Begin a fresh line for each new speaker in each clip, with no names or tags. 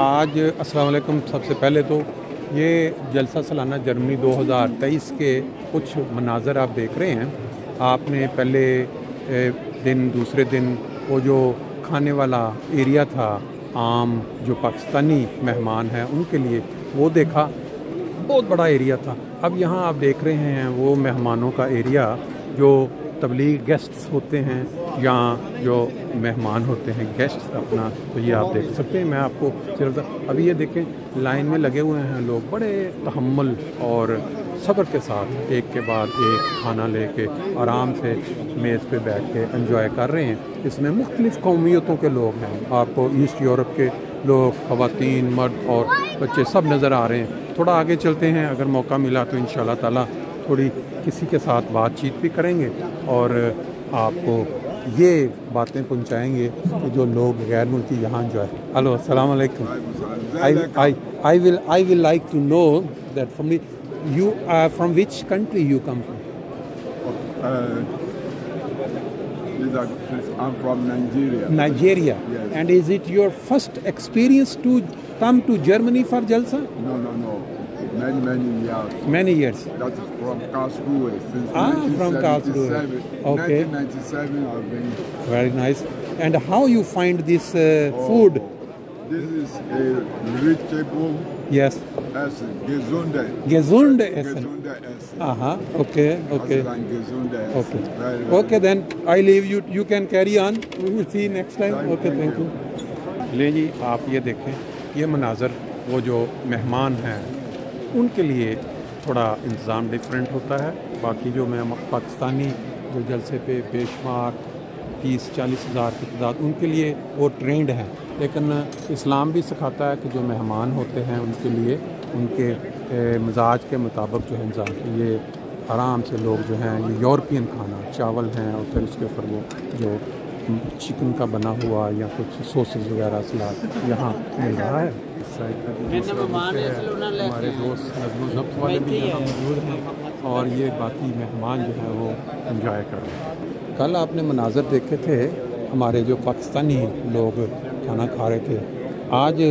آج السلام علیکم. سب سے پہلے تو یہ جلسہ سالانہ جرمنی 2023 کے کچھ مناظر آپ دیکھ رہے ہیں. آپ نے پہلے دن دوسرے دن وہ جو کھانے والا ایریا تھا عام جو پاکستانی مہمان ہیں ان کے لیے وہ دیکھا, بہت بڑا ایریا تھا. اب یہاں آپ دیکھ رہے ہیں وہ مہمانوں کا ایریا جو تبلیغ گیسٹس ہوتے ہیں یا جو مہمان ہوتے ہیں گیسٹس اپنا, تو یہ آپ دیکھ سکتے ہیں. میں آپ کو ابھی یہ دیکھیں لائن میں لگے ہوئے ہیں لوگ, بڑے تحمل اور صبر کے ساتھ ایک کے بعد ایک کھانا لے کے آرام سے میز پہ بیٹھ کے انجوائے کر رہے ہیں. اس میں مختلف قومیتوں کے لوگ ہیں. آپ کو ایسٹ یورپ کے لوگ, خواتین, مرد اور بچے سب نظر آ رہے ہیں. تھوڑا آگے چلتے ہیں, اگر موقع ملا تو انشاءاللہ تعالی تھوڑی کسی کے ساتھ بات چیت بھی کریں گے اور آپ کو یہ باتیں پہنچائیں گے کہ جو لوگ غیر ملکی یہاں جو ہے. ہلو, السلام علیکم. I will like to know that from which country you come from?
I'm from Nigeria.
Nigeria.
Yes.
And is it your first experience to come to Germany for jalsa?
No. Many years.
Many years.
That's from Karlsruhe. Since
From Karlsruhe. Okay.
1997 I've been.
Very nice. And how you find this food?
This is a vegetable.
Yes.
Essen. Gesunde.
Gesunde Essen.
Gesunde Essen.
Okay.
Gesunde Essen.
Okay.
Very
Okay, then I leave you. You can carry on. We will see next time. Okay, thank you. لے جی, آپ یہ دیکھیں یہ مناظر, وہ جو مہمان ہیں ان کے لیے تھوڑا انتظام ڈیفرنٹ ہوتا ہے. باقی جو پاکستانی جو جلسے پہ بے شمار 30-40 ہزار کی تعداد, ان کے لیے وہ ٹرینڈ ہیں. لیکن اسلام بھی سکھاتا ہے کہ جو مہمان ہوتے ہیں ان کے لیے ان کے مزاج کے مطابق جو ہے انتظام, یہ آرام سے لوگ جو ہیں یہ یورپین کھانا, چاول ہیں اور پھر اس کے اوپر وہ جو چکن کا بنا ہوا یا کچھ سوسز وغیرہ سلاد یہاں مل رہا ہے. ہمارے دوست نظم و ضبط والے بھی یہاں موجود ہیں اور یہ باقی مہمان جو ہیں وہ انجوائے کر رہے ہیں. کل آپ نے مناظر دیکھے تھے ہمارے جو پاکستانی لوگ کھانا کھا رہے تھے. آج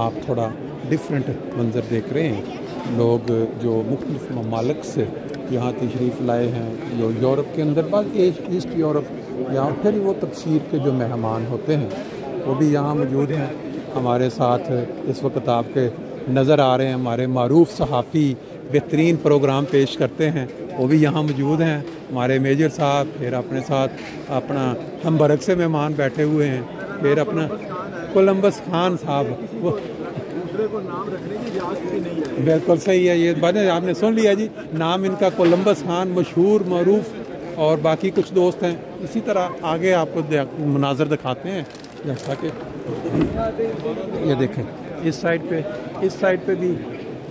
آپ تھوڑا ڈفرینٹ منظر دیکھ رہے ہیں. لوگ جو مختلف ممالک سے یہاں تشریف لائے ہیں, جو یورپ کے اندر بعض ایسٹ یورپ یا پھر وہ تبشیر کے جو مہمان ہوتے ہیں وہ بھی یہاں موجود ہیں. ہمارے ساتھ اس وقت آپ کے نظر آ رہے ہیں ہمارے معروف صحافی, بہترین پروگرام پیش کرتے ہیں, وہ بھی یہاں موجود ہیں. ہمارے میجر صاحب, پھر اپنے ساتھ اپنا ہم برک سے مہمان بیٹھے ہوئے ہیں, پھر اپنا کولمبس خان صاحب, وہ دوسرے کو نام رکھنے کی اجازت بھی نہیں ہے. بالکل صحیح ہے, یہ بات آپ نے سن لیا جی, نام ان کا کولمبس خان, مشہور معروف, اور باقی کچھ دوست ہیں. اسی طرح آگے آپ کو مناظر دکھاتے ہیں. جیسا کہ یہ دیکھیں اس سائڈ پہ بھی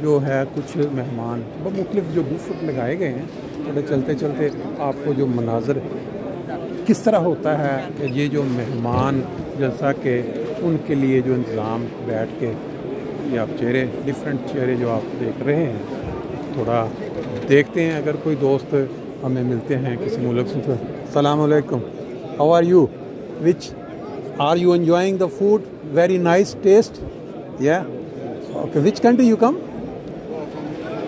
جو ہے کچھ مہمان مختلف جو بوفٹ لگائے گئے ہیں. تھوڑے چلتے چلتے آپ کو جو مناظر کس طرح ہوتا ہے کہ یہ جو مہمان جیسا کہ ان کے لیے جو انتظام بیٹھ کے, یہ آپ چہرے ڈفرینٹ چہرے جو آپ دیکھ رہے ہیں, تھوڑا دیکھتے ہیں اگر کوئی دوست ہمیں ملتے ہیں کسی ملک سے. السلام علیکم. How are you? Which are you enjoying the food? Very nice taste. Yeah. Okay. Which country you come?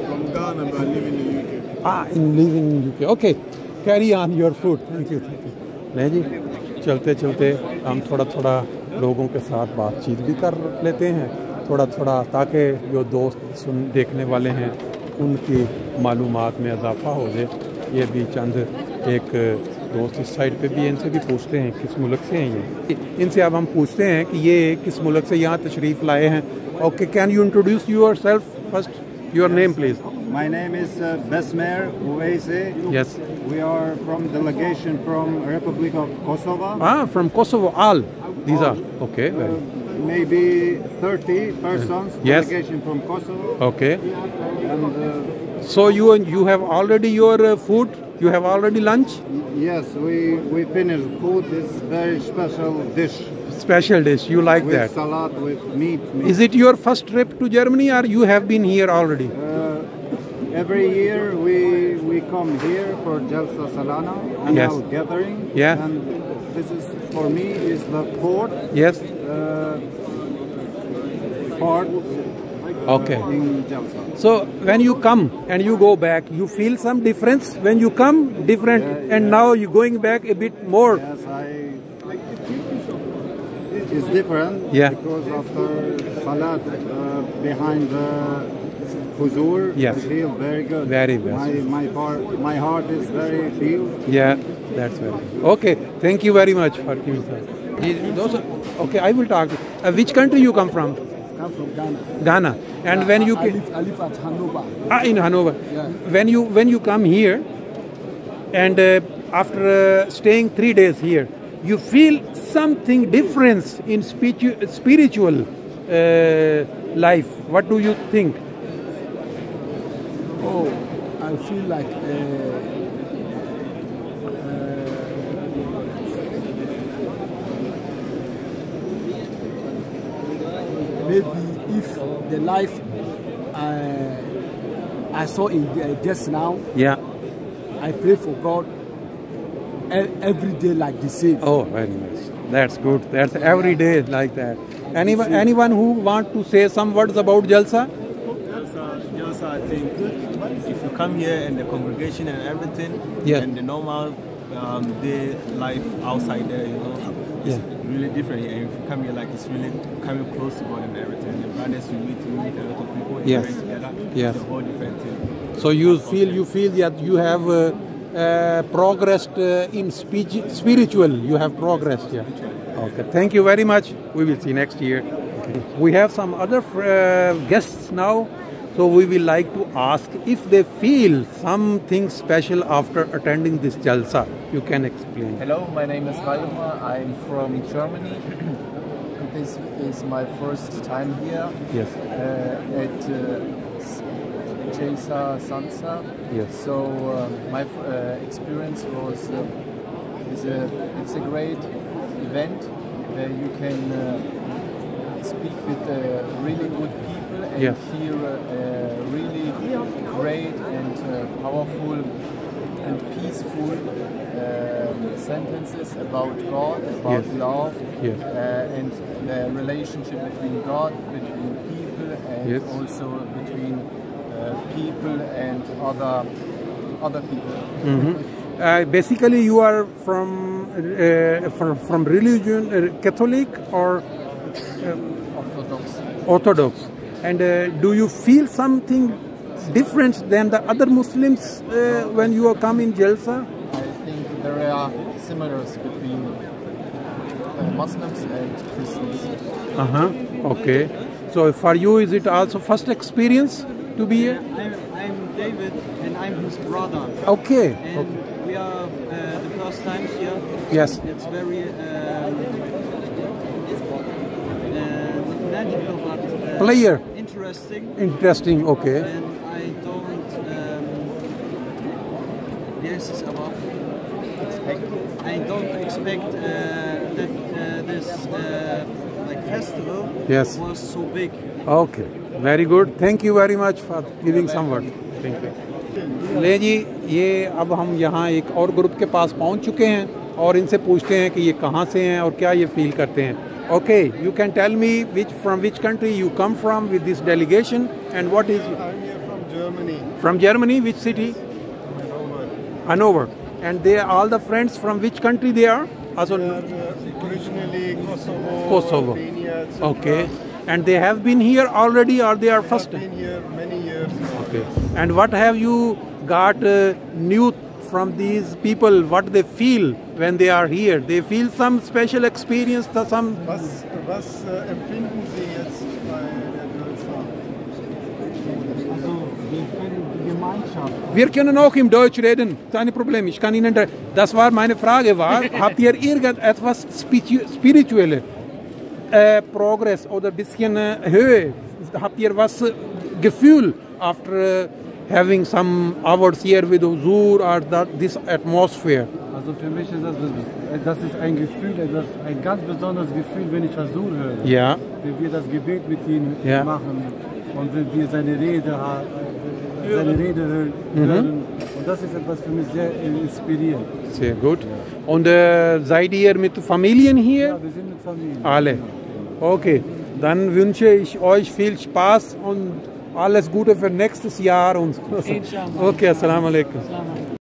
From Ghana, but I live in the UK.
Living in UK. Okay. Carry on your food. Thank you. نہیں جی, چلتے چلتے ہم تھوڑا لوگوں کے ساتھ بات چیت بھی کر لیتے ہیں تھوڑا تاکہ جو دوست دیکھنے والے ہیں ان کی معلومات میں اضافہ ہو جائے. یہ بھی چند ایک دوست اس سائڈ پہ بھی, ان سے بھی پوچھتے ہیں کس ملک سے ہیں یہ. ان سے اب ہم پوچھتے ہیں کہ یہ کس ملک سے یہاں تشریف لائے ہیں. Okay, can you introduce your self first, your name please.
My name is Besmer Uweise.
Yes.
We are from delegation from Republic of Kosovo.
From Kosovo, all. These are okay.
Maybe 30 persons.
Yes.
Delegation from Kosovo.
Okay.
And
so you have already your food. You have already lunch.
Yes, we finished food. It's very special dish.
Special dish. You like
with
that?
With salad, with meat.
Is it your first trip to Germany or you have been here already?
Every year we come here for Jalsa Salana annual gathering.
Yeah.
And this is for me is the fourth.
Yes.
part
Okay.
in Jalsa.
So when you come and you go back, you feel some difference when you come different, and now you're going back a bit more.
Yes, it's different because after Salat behind the Huzur,
Yes.
I feel very good.
Very best.
My heart is very filled.
Yeah, that's very good. Okay, thank you very much for giving that. Okay, I will talk. Which country you come from?
I'm from Ghana.
Ghana. And when you
I live at Hanover.
in Hanover.
Yeah.
When you come here, and after staying 3 days here, you feel something difference in spiritual life. What do you think?
Oh, I feel like maybe if the life I saw in just now,
Yeah.
I pray for God every day like the same.
Oh, very nice. That's good. That's every day like that. Anyone who want to say some words about Jalsa?
Jalsa, I think if you come here and the congregation and everything, and the normal day life outside there, it's really different here. And if you come here, like it's really coming close to God and everything. The brothers you meet a lot of people and pray together.
Yes.
It's a whole different thing.
So you feel that you have progressed in spiritual. You have progressed. Yeah. Okay. Thank you very much. We will see next year. Okay. We have some other guests now. So we will like to ask if they feel something special after attending this jalsa. You can explain.
Hello, my name is Rayuma. I'm from Germany. This is my first time here.
Yes.
At Jalsa Sansa.
Yes.
So my experience was it's a great event where you can speak with really good people and hear really great and powerful and peaceful sentences about God, about love, and the relationship between God, between people, and also between people and other people.
Mm-hmm. Basically, you are from religion, Catholic or Orthodox. And do you feel something different than the other Muslims when you are coming Jalsa?
I think there are similarities between Muslims and Christians.
Okay. So for you, is it also first experience to be here?
I'm David, and I'm his brother.
Okay.
And we are the first time here.
Yes.
It's very magical, but
Interesting. Okay.
And I don't. I don't expect that this festival was so big.
Okay. Very good. Thank you very much for giving some word. Thank you. ले जी, ये अब हम यहाँ एक और group के पास पहुँच चुके हैं और इनसे पूछते हैं कि ये कहाँ से हैं और क्या ये फील करते हैं. Okay, you can tell me from which country you come from with this delegation and what is...
I'm here from Germany.
From Germany, which city? Hanover. And they are all the friends from which country they are? Also,
originally
Kosovo.
Albania,
okay. And they have been here already or they are first?
I've been here many years.
Okay. And what have you got new from these people, what they feel when they are here? They feel some special experience, some...
Was empfinden Sie jetzt bei der Jalsa?
Also, wir können die Gemeinschaft.
Wir können auch im Deutsch reden, kein Problem. Ich kann Ihnen... Das war meine Frage, habt ihr irgendetwas spirituelle Progress oder ein bisschen Höhe? Habt ihr was Gefühl after having some hours here with Huzur or this atmosphere?
Also für mich ist das ist ein Gefühl, ein ganz besonderes Gefühl, wenn ich Huzur höre.
Ja.
Wenn wir das Gebet mit ihm machen und wenn wir seine Rede hören. Und das ist etwas für mich sehr inspirierend.
Sehr gut. Und seid ihr mit Familien hier?
Ja, wir sind mit Familien.
Alle. Okay. Dann wünsche ich euch viel Spaß und alles Gute für nächstes Jahr. Und so. Okay, assalamu alaikum.